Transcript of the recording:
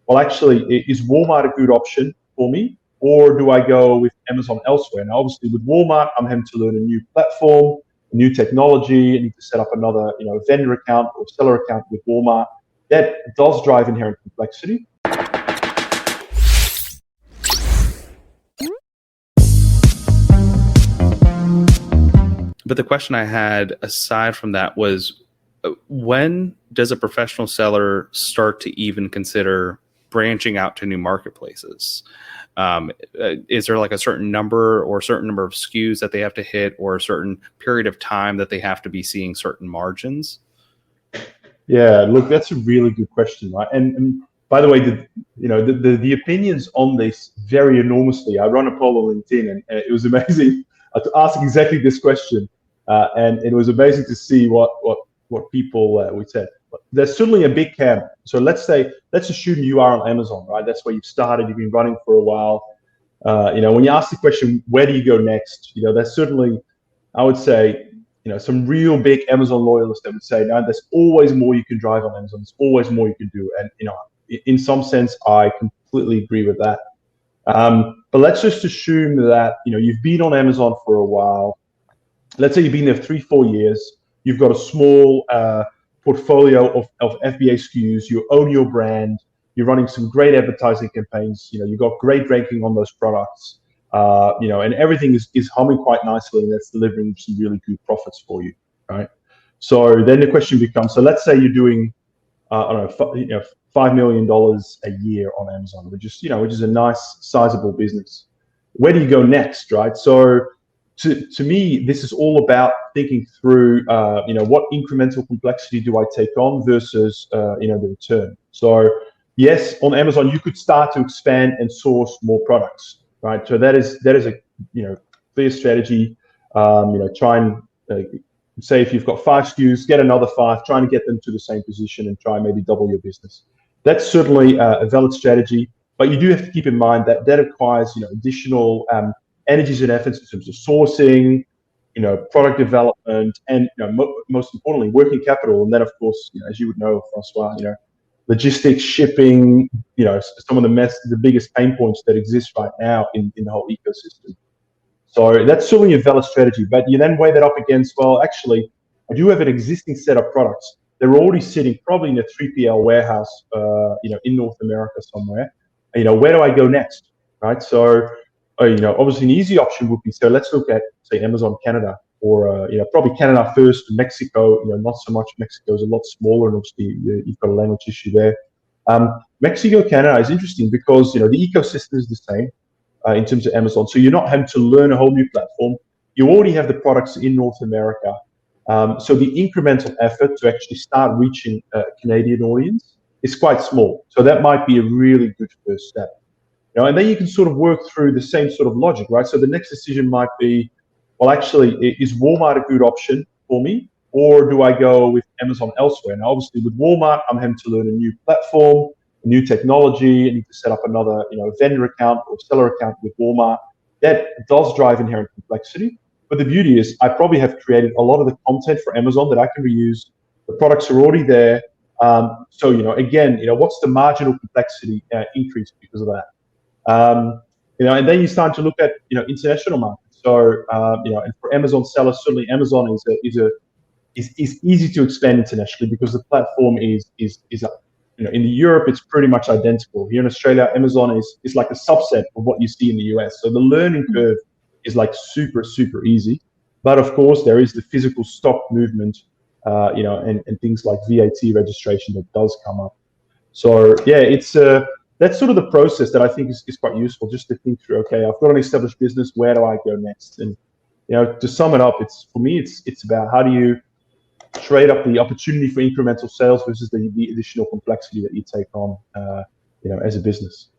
well, actually, is Walmart a good option for me, or do I go with Amazon elsewhere? Now, obviously, with Walmart, I'm having to learn a new platform, a new technology. I need to set up another, vendor account or seller account with Walmart. That does drive inherent complexity. But the question I had aside from that was, when does a professional seller start to even consider branching out to new marketplaces? Is there like a certain number or a certain number of SKUs that they have to hit, or a certain period of time that they have to be seeing certain margins? Yeah, look, that's a really good question, right? And by the way, the opinions on this vary enormously. I run a poll on LinkedIn, and it was amazing to ask exactly this question, and it was amazing to see what people would say. There's certainly a big camp. So let's assume you are on Amazon, right? That's where you've started. You've been running for a while. When you ask the question, where do you go next? There's certainly, I would say, some real big Amazon loyalists that would say, no, there's always more you can drive on Amazon. There's always more you can do. And, in some sense, I completely agree with that. But let's just assume that, you've been on Amazon for a while. Let's say you've been there 3-4 years. You've got a small portfolio of FBA SKUs. You own your brand. You're running some great advertising campaigns. You've got great ranking on those products. And everything is humming quite nicely, and that's delivering some really good profits for you, right? So then the question becomes: so let's say you're doing, $5 million a year on Amazon, which is a nice, sizable business. Where do you go next, right? So to me, this is all about thinking through, what incremental complexity do I take on versus, the return. So yes, on Amazon, you could start to expand and source more products, right? So that is a clear strategy. Try and say if you've got 5 SKUs, get another 5, trying to get them to the same position and try and maybe double your business. That's certainly a valid strategy, but you do have to keep in mind that requires additional energies and efforts in terms of sourcing, product development, and most importantly, working capital. And then, of course, as you would know, Francois, logistics, shipping, some of the biggest pain points that exist right now in the whole ecosystem. So that's certainly a valid strategy, but you then weigh that up against, well, actually, I do have an existing set of products. They're already sitting probably in a 3PL warehouse, in North America somewhere. Where do I go next, right? So, obviously an easy option would be, so let's look at, say, Amazon Canada, or probably Canada first, Mexico. Not so much. Mexico is a lot smaller, and obviously you've got a language issue there. Mexico, Canada is interesting because the ecosystem is the same in terms of Amazon. So you're not having to learn a whole new platform. You already have the products in North America. So the incremental effort to actually start reaching a Canadian audience is quite small. So that might be a really good first step. And then you can sort of work through the same sort of logic, right? So the next decision might be, well, actually, is Walmart a good option for me, or do I go with Amazon elsewhere? Now, obviously, with Walmart, I'm having to learn a new platform, a new technology. I need to set up another, vendor account or seller account with Walmart. That does drive inherent complexity. But the beauty is, I probably have created a lot of the content for Amazon that I can reuse. The products are already there. So, again, what's the marginal complexity increase because of that? And then you start to look at, international markets. So, and for Amazon sellers, certainly Amazon is easy to expand internationally because the platform is in Europe, it's pretty much identical. Here in Australia, Amazon is like a subset of what you see in the US. So the learning curve is like super, super easy. But of course, there is the physical stock movement, and things like VAT registration that does come up. So yeah, that's sort of the process that I think is quite useful, just to think through, okay, I've got an established business, where do I go next? And, to sum it up, for me, it's about how do you trade up the opportunity for incremental sales versus the additional complexity that you take on, as a business.